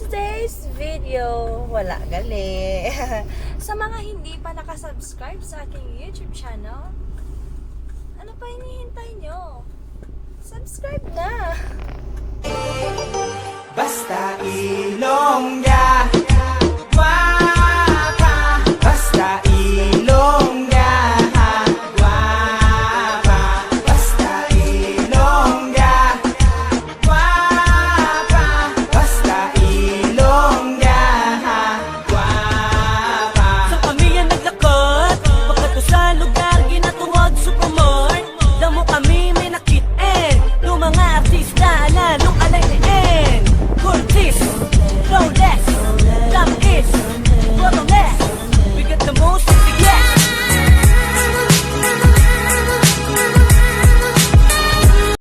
today's video, wala gali. Sa mga hindi pa nakasubscribe sa aking YouTube channel, ano pa hinihintay nyo? Subscribe na! Basta ilonggo